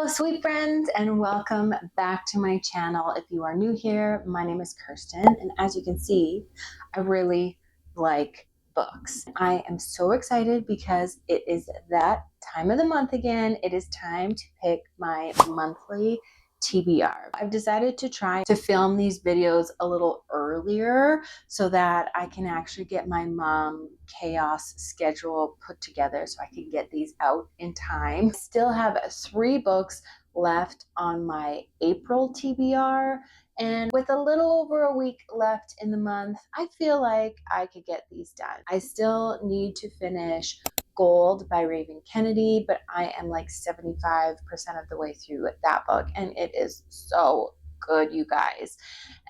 sweet friends, and welcome back to my channel. If you are new here, my name is Kirsten, and as you can see, I really like books. I am so excited because it is that time of the month again. It is time to pick my monthly TBR. I've decided to try to film these videos a little earlier so that I can actually get my mom chaos schedule put together so I can get these out in time. I still have 3 books left on my April TBR, and with a little over a week left in the month, I feel like I could get these done. I still need to finish Gold by Raven Kennedy, but I am like 75% of the way through that book, and it is so good, you guys.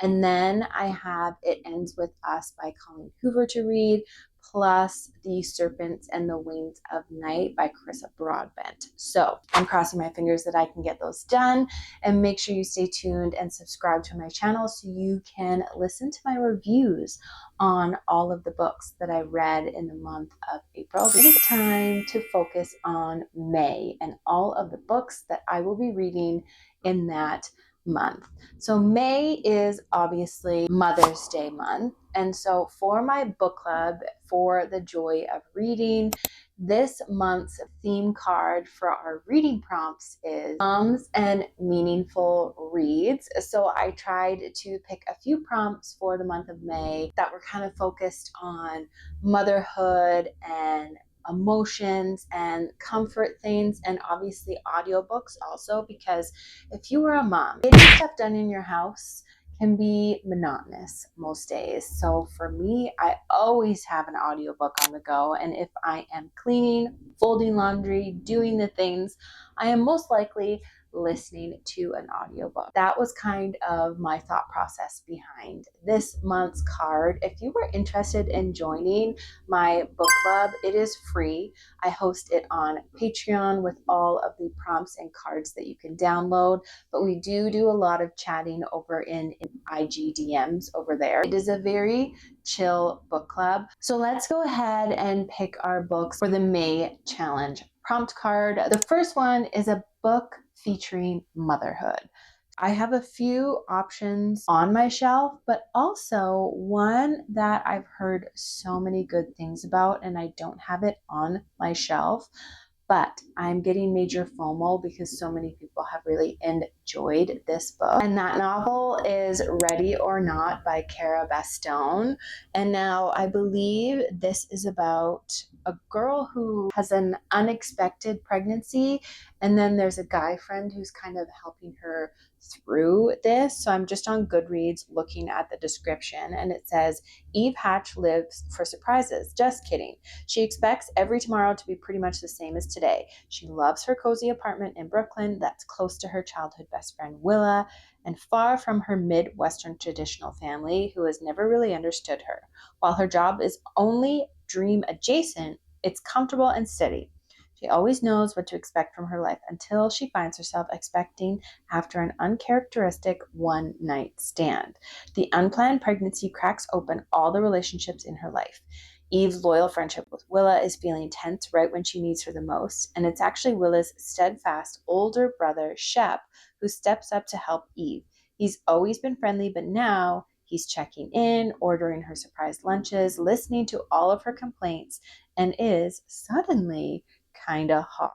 And then I have It Ends With Us by Colleen Hoover to read, plus The Serpents and the Wings of Night by Carissa Broadbent. So I'm crossing my fingers that I can get those done, and make sure you stay tuned and subscribe to my channel so you can listen to my reviews on all of the books that I read in the month of April. It is time to focus on May and all of the books that I will be reading in that month. So May is obviously Mother's Day month. And so for my book club, for the joy of reading, this month's theme card for our reading prompts is moms and meaningful reads. So I tried to pick a few prompts for the month of May that were kind of focused on motherhood and emotions and comfort things, and obviously audiobooks also, because if you are a mom, getting stuff done in your house can be monotonous most days. So for me, I always have an audiobook on the go, and if I am cleaning, folding laundry, doing the things, I am most likely listening to an audiobook. That was kind of my thought process behind this month's card. If you were interested in joining my book club, it is free. I host it on Patreon with all of the prompts and cards that you can download, but we do a lot of chatting over in IG DMs over there. It is a very chill book club. So let's go ahead and pick our books for the May challenge prompt card. The first one is a book featuring motherhood. I have a few options on my shelf, but also one that I've heard so many good things about, and I don't have it on my shelf, but I'm getting major FOMO because so many people have really enjoyed this book. And that novel is Ready or Not by Cara Bastone. And now I believe this is about a girl who has an unexpected pregnancy, and then there's a guy friend who's kind of helping her through this. So I'm just on Goodreads looking at the description, and it says, Eve Hatch lives for surprises. Just kidding. She expects every tomorrow to be pretty much the same as today. She loves her cozy apartment in Brooklyn that's close to her childhood best friend Willa, and far from her Midwestern traditional family who has never really understood her. While her job is only dream adjacent, it's comfortable and steady. She always knows what to expect from her life until she finds herself expecting after an uncharacteristic one-night stand. The unplanned pregnancy cracks open all the relationships in her life. Eve's loyal friendship with Willa is feeling tense right when she needs her the most, and it's actually Willa's steadfast older brother, Shep, who steps up to help Eve. He's always been friendly, but now he's checking in, ordering her surprise lunches, listening to all of her complaints, and is suddenly kinda hot.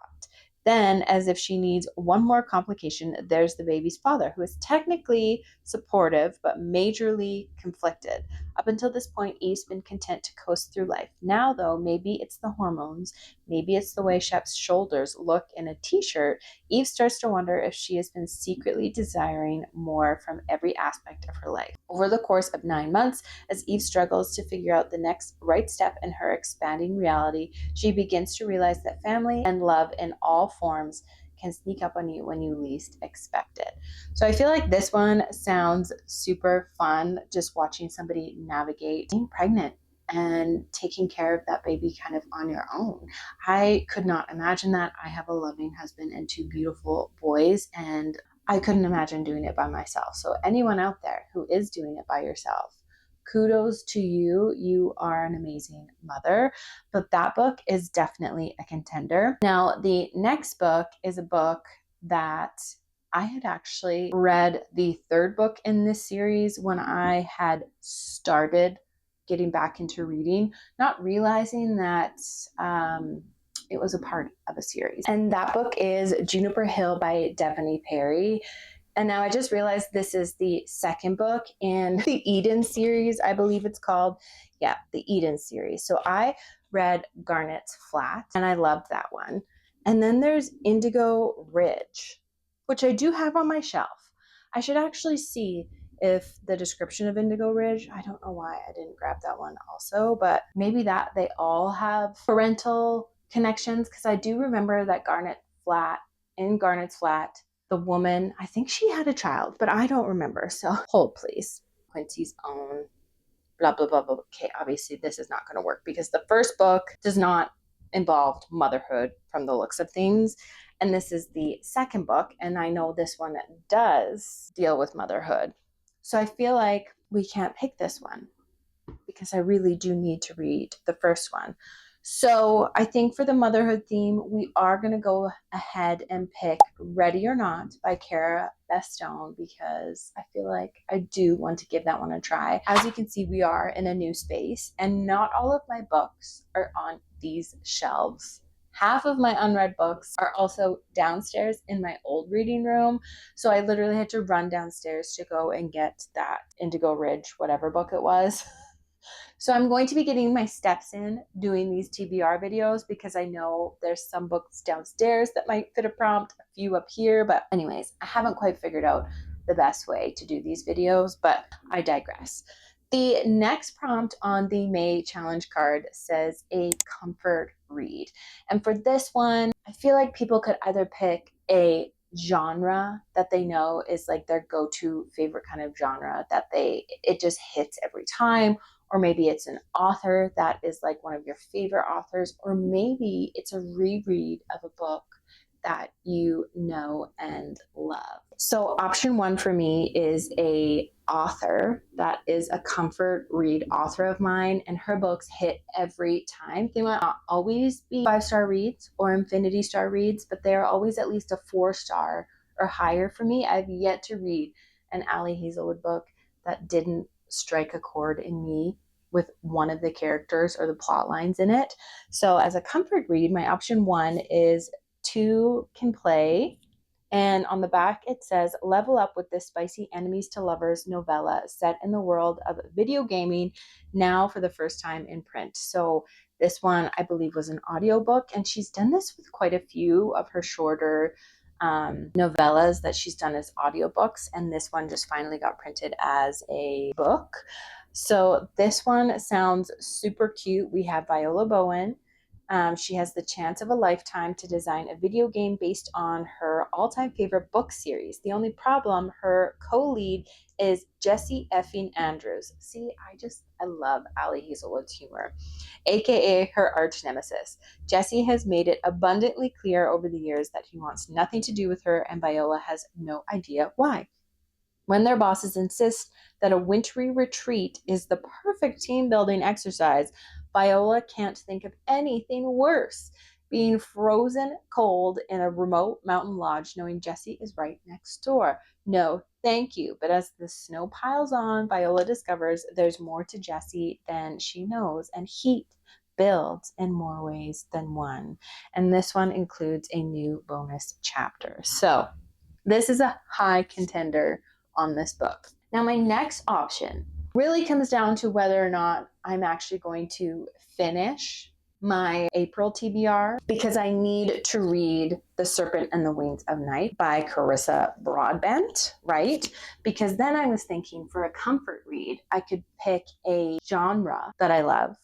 Then, as if she needs one more complication, there's the baby's father, who is technically supportive but majorly conflicted. Up until this point, Eve's been content to coast through life. Now, though, maybe it's the hormones, maybe it's the way Shep's shoulders look in a t-shirt, Eve starts to wonder if she has been secretly desiring more from every aspect of her life. Over the course of 9 months, as Eve struggles to figure out the next right step in her expanding reality, she begins to realize that family and love in all forms can sneak up on you when you least expect it. So I feel like this one sounds super fun, just watching somebody navigate being pregnant and taking care of that baby kind of on your own. I could not imagine that. I have a loving husband and 2 beautiful boys, and I couldn't imagine doing it by myself. So anyone out there who is doing it by yourself, kudos to you. You are an amazing mother. But that book is definitely a contender. Now, the next book is a book that I had actually read the third book in this series when I had started getting back into reading, not realizing that it was a part of a series. And that book is Juniper Hill by Devoney Perry. And now I just realized this is the second book in the Eden series, I believe it's called. Yeah, the Eden series. So I read Garnet's Flat, and I loved that one. And then there's Indigo Ridge, which I do have on my shelf. I should actually see if the description of Indigo Ridge, I don't know why I didn't grab that one also, but maybe that they all have parental connections, because I do remember that in Garnet's Flat, the woman, I think she had a child, but I don't remember. So hold please. Quincy's own blah, blah, blah, blah. Okay, obviously this is not going to work because the first book does not involve motherhood from the looks of things. And this is the second book. And I know this one does deal with motherhood. So I feel like we can't pick this one because I really do need to read the first one. So I think for the motherhood theme, we are going to go ahead and pick Ready or Not by Cara Bestone, because I feel like I do want to give that one a try. As you can see, we are in a new space, and not all of my books are on these shelves. Half of my unread books are also downstairs in my old reading room. So I literally had to run downstairs to go and get that Indigo Ridge, whatever book it was. So I'm going to be getting my steps in doing these TBR videos because I know there's some books downstairs that might fit a prompt, a few up here. But anyways, I haven't quite figured out the best way to do these videos, but I digress. The next prompt on the May challenge card says a comfort read. And for this one, I feel like people could either pick a genre that they know is like their go-to favorite kind of genre that it just hits every time, or maybe it's an author that is like one of your favorite authors, or maybe it's a reread of a book that you know and love. So option one for me is a author that is a comfort read author of mine, and her books hit every time. They might not always be 5-star reads or infinity star reads, but they are always at least a 4-star or higher for me. I've yet to read an Ali Hazelwood book that didn't strike a chord in me with one of the characters or the plot lines in it. So as a comfort read, my option one is Two Can Play. And on the back, it says, level up with this spicy enemies to lovers novella set in the world of video gaming, now for the first time in print. So this one, I believe, was an audiobook, and she's done this with quite a few of her shorter novellas that she's done as audiobooks. And this one just finally got printed as a book. So this one sounds super cute. We have Viola Bowen. She has the chance of a lifetime to design a video game based on her all-time favorite book series. The only problem, her co-lead is Jessie effing Andrews. See, I love Ali Hazelwood's humor, aka her arch nemesis. Jessie has made it abundantly clear over the years that he wants nothing to do with her, and Viola has no idea why. When their bosses insist that a wintry retreat is the perfect team building exercise, Viola can't think of anything worse. Being frozen cold in a remote mountain lodge knowing Jessie is right next door. No, thank you. But as the snow piles on, Viola discovers there's more to Jessie than she knows, and heat builds in more ways than one. And this one includes a new bonus chapter. So this is a high contender on this book. Now, my next option really comes down to whether or not I'm actually going to finish my April TBR, because I need to read The Serpent and the Wings of Night by Carissa Broadbent, right? Because then I was thinking for a comfort read, I could pick a genre that I love.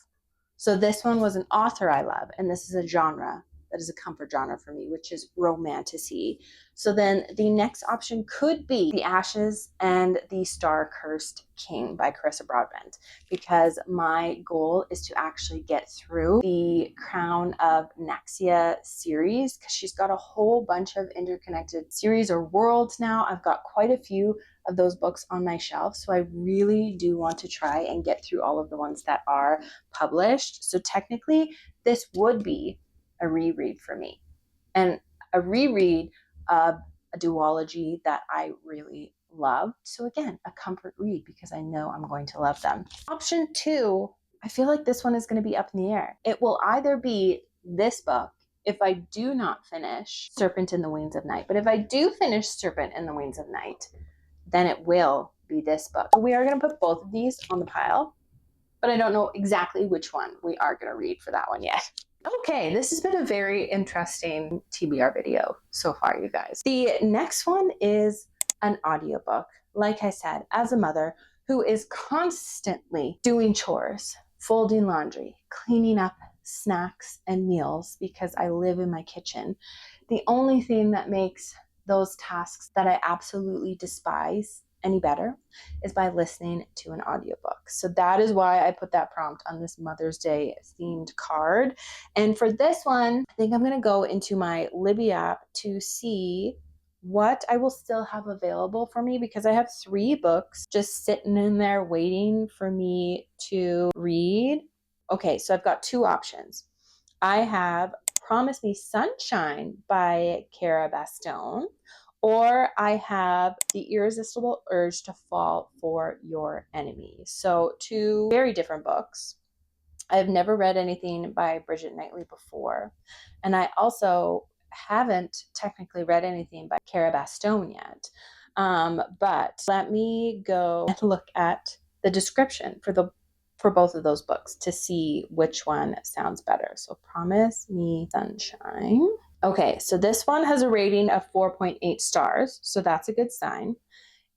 So this one was an author I love, and this is a genre that is a comfort genre for me, which is romantasy. So then the next option could be The Ashes and the Star-Cursed King by Carissa Broadbent, because my goal is to actually get through the Crown of Naxia series, because she's got a whole bunch of interconnected series or worlds now. I've got quite a few of those books on my shelf, so I really do want to try and get through all of the ones that are published. So technically, this would be a reread for me. And a reread of a duology that I really loved. So again, a comfort read because I know I'm going to love them. Option 2, I feel like this one is going to be up in the air. It will either be this book if I do not finish Serpent in the Wings of Night. But if I do finish Serpent in the Wings of Night, then it will be this book. We are going to put both of these on the pile, but I don't know exactly which one we are going to read for that one yet. Okay, this has been a very interesting TBR video so far, you guys. The next one is an audiobook. Like I said, as a mother who is constantly doing chores, folding laundry, cleaning up snacks and meals because I live in my kitchen, the only thing that makes those tasks that I absolutely despise any better is by listening to an audiobook. So that is why I put that prompt on this Mother's Day themed card. And for this one, I think I'm going to go into my Libby app to see what I will still have available for me, because I have 3 books just sitting in there waiting for me to read. Okay, so I've got 2 options. I have Promise Me Sunshine by Cara Bastone, or I have The Irresistible Urge to Fall for Your Enemies. So 2 very different books. I've never read anything by Bridget Knightley before, and I also haven't technically read anything by Cara Bastone yet. But let me go and look at the description for both of those books to see which one sounds better. So Promise Me Sunshine. Okay, so this one has a rating of 4.8 stars, so that's a good sign.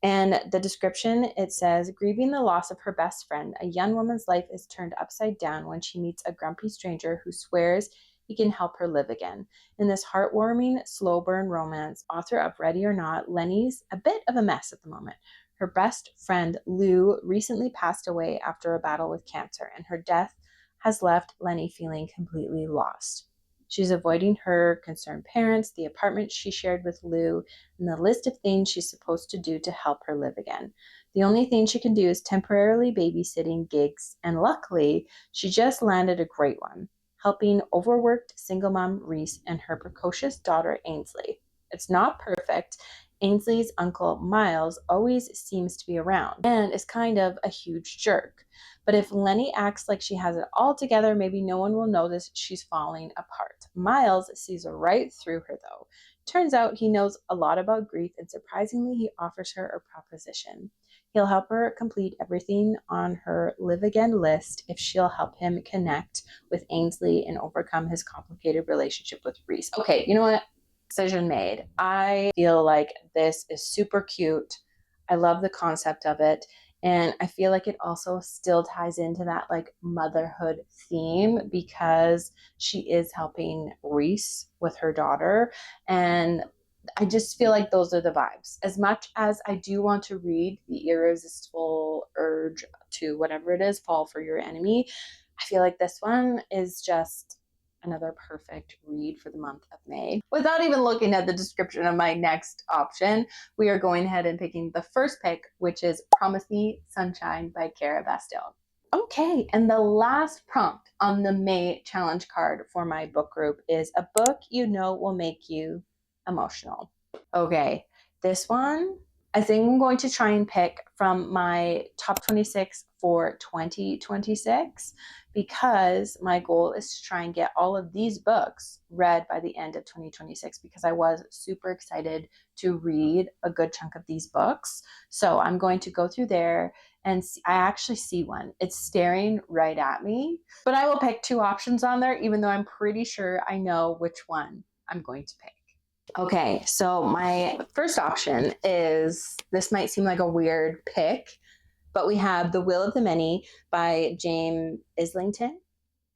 And the description, it says, grieving the loss of her best friend, a young woman's life is turned upside down when she meets a grumpy stranger who swears he can help her live again. In this heartwarming, slow burn romance, author of Ready or Not, Lenny's a bit of a mess at the moment. Her best friend, Lou, recently passed away after a battle with cancer, and her death has left Lenny feeling completely lost. She's avoiding her concerned parents, the apartment she shared with Lou, and the list of things she's supposed to do to help her live again. The only thing she can do is temporarily babysitting gigs, and luckily, she just landed a great one, helping overworked single mom Reese and her precocious daughter Ainsley. It's not perfect. Ainsley's uncle Miles always seems to be around and is kind of a huge jerk. But if Lenny acts like she has it all together, maybe no one will notice she's falling apart. Miles sees right through her, though. Turns out he knows a lot about grief, and surprisingly, he offers her a proposition. He'll help her complete everything on her live again list if she'll help him connect with Ainsley and overcome his complicated relationship with Reese. Okay, you know what? Decision made. I feel like this is super cute. I love the concept of it. And I feel like it also still ties into that like motherhood theme, because she is helping Reese with her daughter. And I just feel like those are the vibes. As much as I do want to read The Irresistible Urge to whatever it is, Fall for Your Enemy, I feel like this one is just another perfect read for the month of May. Without even looking at the description of my next option, we are going ahead and picking the first pick, which is Promise Me Sunshine by Cara Bastone. Okay, and the last prompt on the May challenge card for my book group is a book you know will make you emotional. Okay, this one, I think I'm going to try and pick from my top 26 for 2026, because my goal is to try and get all of these books read by the end of 2026, because I was super excited to read a good chunk of these books. So I'm going to go through there and see, I actually see one. It's staring right at me, but I will pick 2 options on there, even though I'm pretty sure I know which one I'm going to pick. Okay, so my first option is, this might seem like a weird pick, but we have The Will of the Many by James Islington.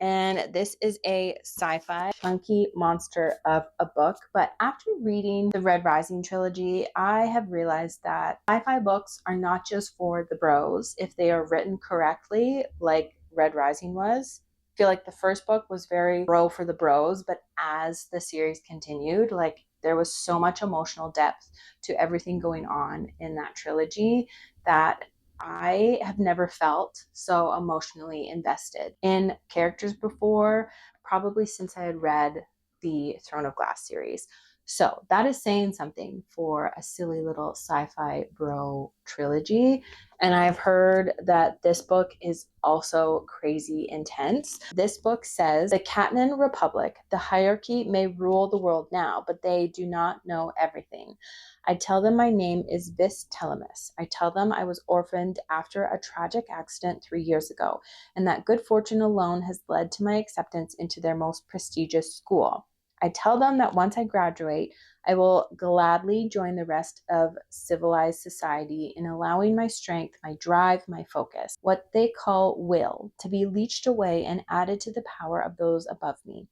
And this is a sci-fi chunky monster of a book. But after reading the Red Rising trilogy, I have realized that sci-fi books are not just for the bros if they are written correctly, like Red Rising was. I feel like the first book was very bro for the bros, but as the series continued, like there was so much emotional depth to everything going on in that trilogy that I have never felt so emotionally invested in characters before, probably since I had read the Throne of Glass series. So that is saying something for a silly little sci-fi bro trilogy. And I've heard that this book is also crazy intense. This book says, the Catanan Republic, the hierarchy may rule the world now, but they do not know everything. I tell them my name is Vis Telemus. I tell them I was orphaned after a tragic accident 3 years ago, and that good fortune alone has led to my acceptance into their most prestigious school. I tell them that once I graduate, I will gladly join the rest of civilized society in allowing my strength, my drive, my focus, what they call will, to be leached away and added to the power of those above me,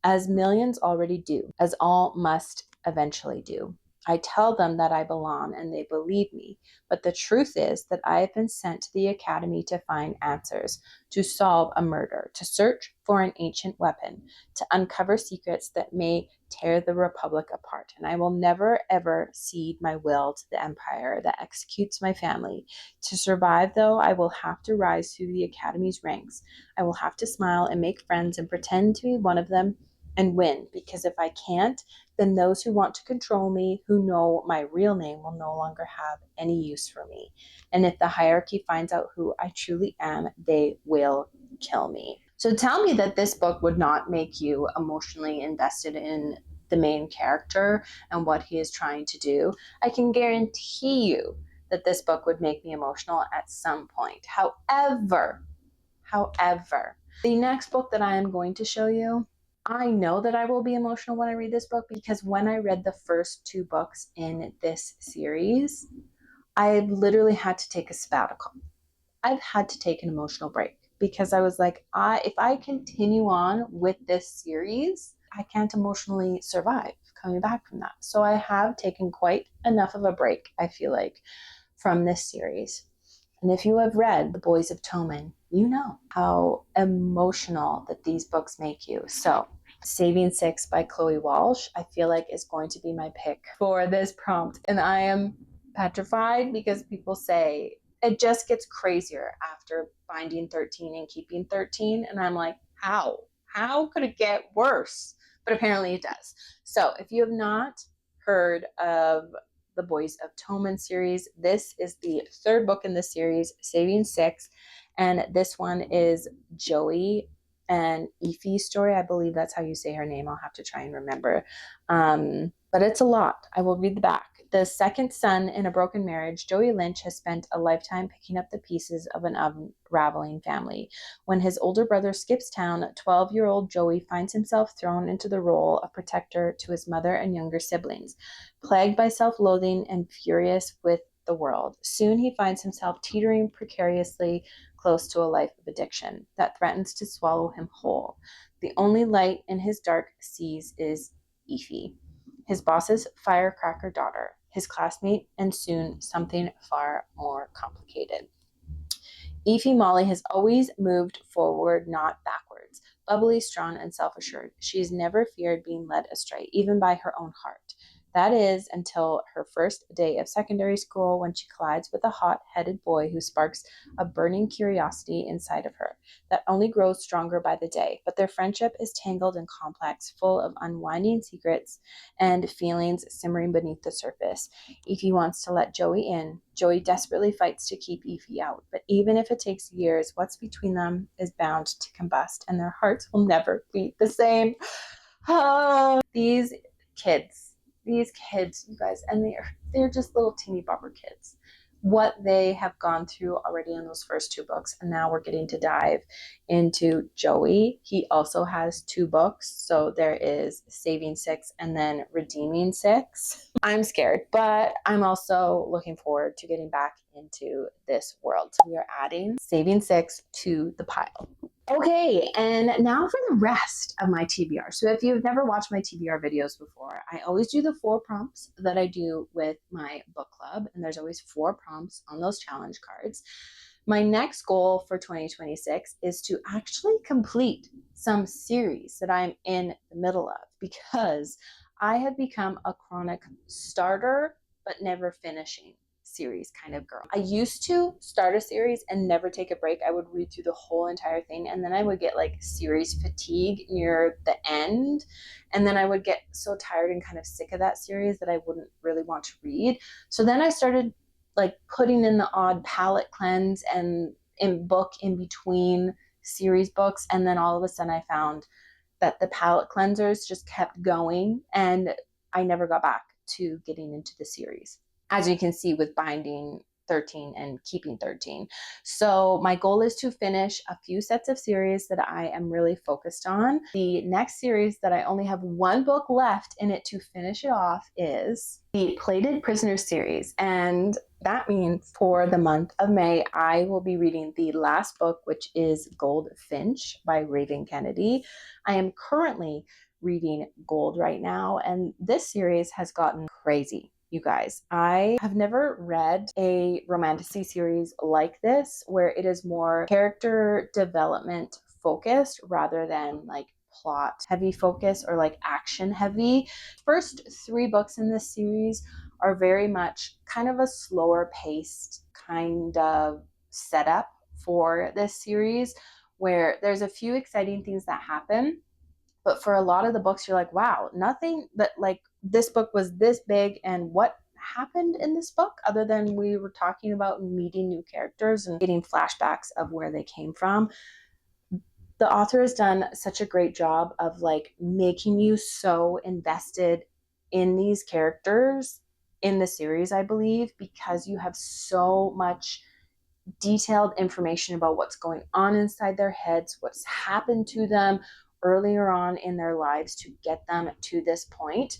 as millions already do, as all must eventually do. I tell them that I belong and they believe me, but the truth is that I have been sent to the academy to find answers, to solve a murder, to search for an ancient weapon, to uncover secrets that may tear the Republic apart. And I will never, ever cede my will to the empire that executes my family. To survive, though, I will have to rise through the academy's ranks. I will have to smile and make friends and pretend to be one of them and win, because if I can't, then those who want to control me, who know my real name, will no longer have any use for me. And if the hierarchy finds out who I truly am, they will kill me. So tell me that this book would not make you emotionally invested in the main character and what he is trying to do. I can guarantee you that this book would make me emotional at some point. However, the next book that I am going to show you, I know that I will be emotional when I read this book, because when I read the first 2 books in this series, I literally had to take a sabbatical. I've had to take an emotional break, because I was like, if I continue on with this series, I can't emotionally survive coming back from that. So I have taken quite enough of a break, I feel like, from this series. And if you have read The Boys of Toman, you know how emotional that these books make you. So Saving Six by Chloe Walsh, I feel like, is going to be my pick for this prompt. And I am petrified because people say it just gets crazier after finding 13 and keeping 13. And I'm like, how? How could it get worse? But apparently it does. So if you have not heard of the Boys of Toman series, this is the 3rd book in the series, Saving Six. And this one is Joey and Ife's story. I believe that's how you say her name. I'll have to try and remember. But it's a lot. I will read the back. The second son in a broken marriage, Joey Lynch has spent a lifetime picking up the pieces of an unraveling family. When his older brother skips town, 12-year-old Joey finds himself thrown into the role of protector to his mother and younger siblings. Plagued by self-loathing and furious with the world, soon he finds himself teetering precariously close to a life of addiction that threatens to swallow him whole. The only light in his dark seas is Ife, his boss's firecracker daughter, his classmate, and soon something far more complicated. Ife Molly has always moved forward, not backwards. Bubbly, strong, and self-assured, she's never feared being led astray, even by her own heart. That is, until her first day of secondary school, when she collides with a hot-headed boy who sparks a burning curiosity inside of her that only grows stronger by the day. But their friendship is tangled and complex, full of unwinding secrets and feelings simmering beneath the surface. Ify wants to let Joey in. Joey desperately fights to keep Ify out. But even if it takes years, what's between them is bound to combust, and their hearts will never be the same. Oh, these kids, you guys, and they're just little teeny bopper kids. What they have gone through already in those first 2 books, and now we're getting to dive into Joey. He also has 2 books, so there is Saving Six and then Redeeming Six. I'm scared, but I'm also looking forward to getting back into this world. So we are adding Saving Six to the pile. Okay, and now for the rest of my TBR. So if you've never watched my TBR videos before, I always do the 4 prompts that I do with my book club, and there's always 4 prompts on those challenge cards. My next goal for 2026 is to actually complete some series that I'm in the middle of, because I have become a chronic starter but never finishing series kind of girl. I used to start a series and never take a break. I would read through the whole entire thing, and then I would get like series fatigue near the end, and then I would get so tired and kind of sick of that series that I wouldn't really want to read. So then I started like putting in the odd palette cleanse and in book in between series books, and then all of a sudden I found that the palette cleansers just kept going, and I never got back to getting into the series, as you can see with binding 13 and keeping 13. So my goal is to finish a few sets of series that I am really focused on. The next series that I only have one book left in it to finish it off is the Plated Prisoners series, and that means for the month of May, I will be reading the last book, which is Goldfinch by Raven Kennedy. I am currently reading Gold right now, and this series has gotten crazy. You guys, I have never read a romantasy series like this, where it is more character development focused rather than like plot heavy focus or like action heavy. First 3 books in this series are very much kind of a slower paced kind of setup for this series, where there's a few exciting things that happen. But for a lot of the books, you're like, wow, nothing that like this book was this big, and what happened in this book other than we were talking about meeting new characters and getting flashbacks of where they came from. The author has done such a great job of like making you so invested in these characters in the series, I believe, because you have so much detailed information about what's going on inside their heads, what's happened to them earlier on in their lives to get them to this point.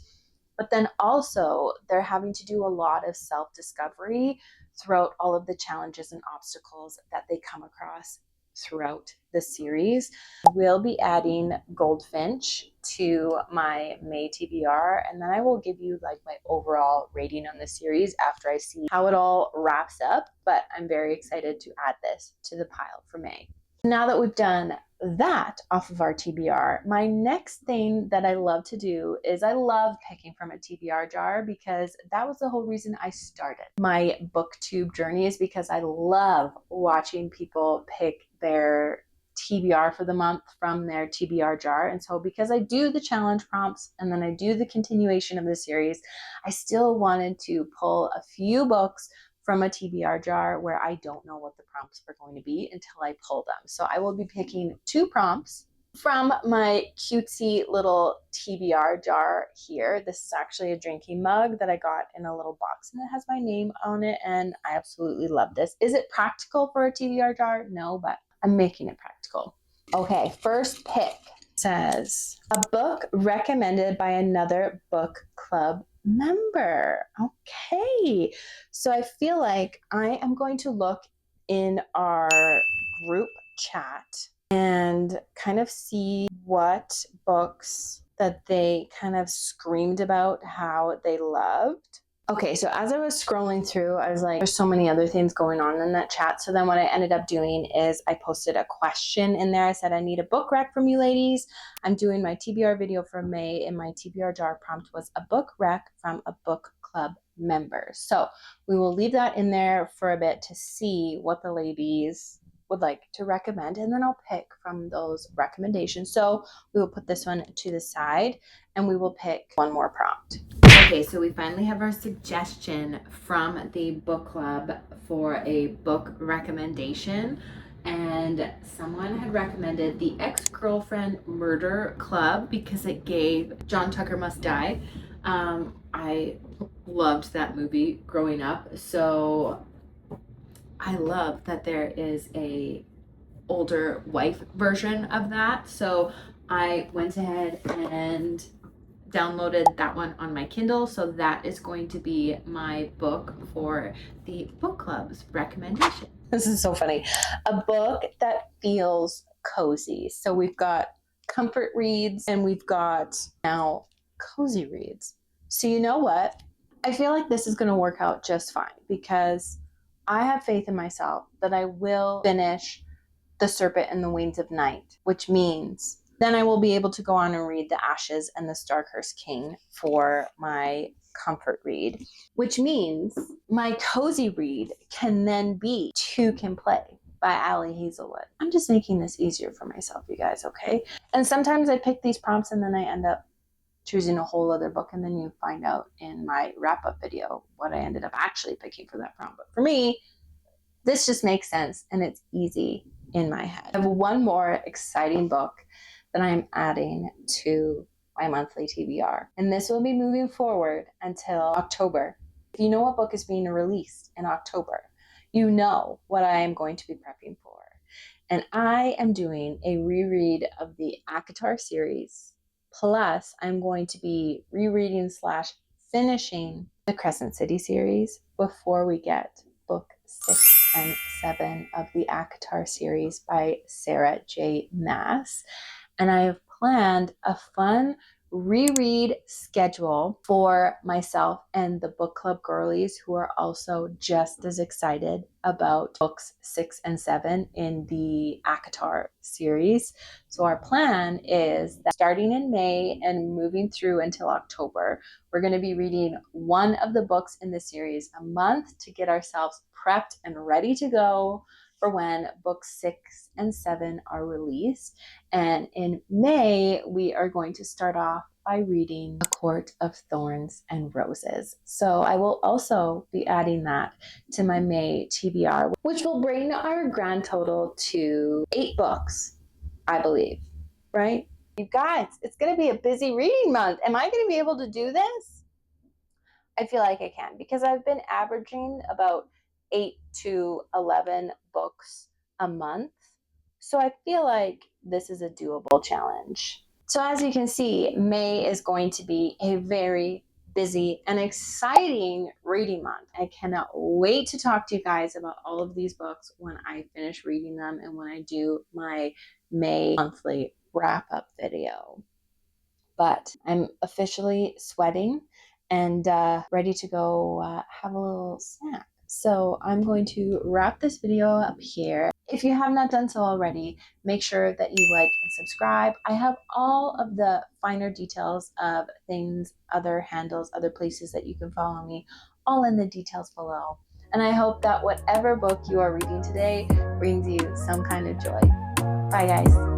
But then also they're having to do a lot of self-discovery throughout all of the challenges and obstacles that they come across throughout the series. We'll be adding Goldfinch to my May TBR, and then I will give you like my overall rating on the series after I see how it all wraps up. But I'm very excited to add this to the pile for May. Now that we've done that off of our TBR, my next thing that I love to do is I love picking from a TBR jar, because that was the whole reason I started my booktube journey, is because I love watching people pick their TBR for the month from their TBR jar. And so because I do the challenge prompts and then I do the continuation of the series, I still wanted to pull a few books from a TBR jar where I don't know what the prompts are going to be until I pull them. So I will be picking 2 prompts from my cutesy little TBR jar here. This is actually a drinking mug that I got in a little box, and it has my name on it, and I absolutely love this. Is it practical for a TBR jar? No, but I'm making it practical. Okay, first pick says, a book recommended by another book club member. Okay, so I feel like I am going to look in our group chat and kind of see what books that they kind of screamed about how they loved. Okay, so as I was scrolling through, I was like, there's so many other things going on in that chat. So then what I ended up doing is I posted a question in there. I said, I need a book rec from you ladies. I'm doing my TBR video for May, and my TBR jar prompt was a book rec from a book club member. So we will leave that in there for a bit to see what the ladies would like to recommend, and then I'll pick from those recommendations. So we will put this one to the side and we will pick one more prompt. Okay, so we finally have our suggestion from the book club for a book recommendation, and someone had recommended The Ex-Girlfriend Murder Club because it gave John Tucker Must Die. I loved that movie growing up, so I love that there is a older wife version of that. So I went ahead and downloaded that one on my Kindle. So that is going to be my book for the book club's recommendation. This is so funny. A book that feels cozy. So we've got comfort reads and we've got now cozy reads. So you know what? I feel like this is going to work out just fine, because I have faith in myself that I will finish The Serpent and the Wings of Night, which means then I will be able to go on and read The Ashes and the Starcurse King for my comfort read, which means my cozy read can then be Two Can Play by Ali Hazelwood. I'm just making this easier for myself, you guys, okay? And sometimes I pick these prompts and then I end up choosing a whole other book, and then you find out in my wrap-up video what I ended up actually picking for that prompt. But for me, this just makes sense and it's easy in my head. I have one more exciting book that I'm adding to my monthly TBR, and this will be moving forward until October. If you know what book is being released in October, you know what I am going to be prepping for. And I am doing a reread of the ACOTAR series, plus I'm going to be rereading / finishing the Crescent City series before we get book 6 and 7 of the ACOTAR series by Sarah J. Maas. And I have planned a fun reread schedule for myself and the book club girlies who are also just as excited about books 6 and 7 in the ACOTAR series. So our plan is that starting in May and moving through until October, we're going to be reading one of the books in the series a month to get ourselves prepped and ready to go for when books 6 and 7 are released. And in May, we are going to start off by reading A Court of Thorns and Roses. So I will also be adding that to my May TBR, which will bring our grand total to 8 books, I believe, right? You guys, it's going to be a busy reading month. Am I going to be able to do this? I feel like I can, because I've been averaging about 8 to 11 books a month. So I feel like this is a doable challenge. So as you can see, May is going to be a very busy and exciting reading month. I cannot wait to talk to you guys about all of these books when I finish reading them and when I do my May monthly wrap-up video. But I'm officially sweating and ready to go have a little snack. So I'm going to wrap this video up here. If you have not done so already, make sure that you like and subscribe. I have all of the finer details of things, other handles, other places that you can follow me, all in the details below. And I hope that whatever book you are reading today brings you some kind of joy. Bye, guys.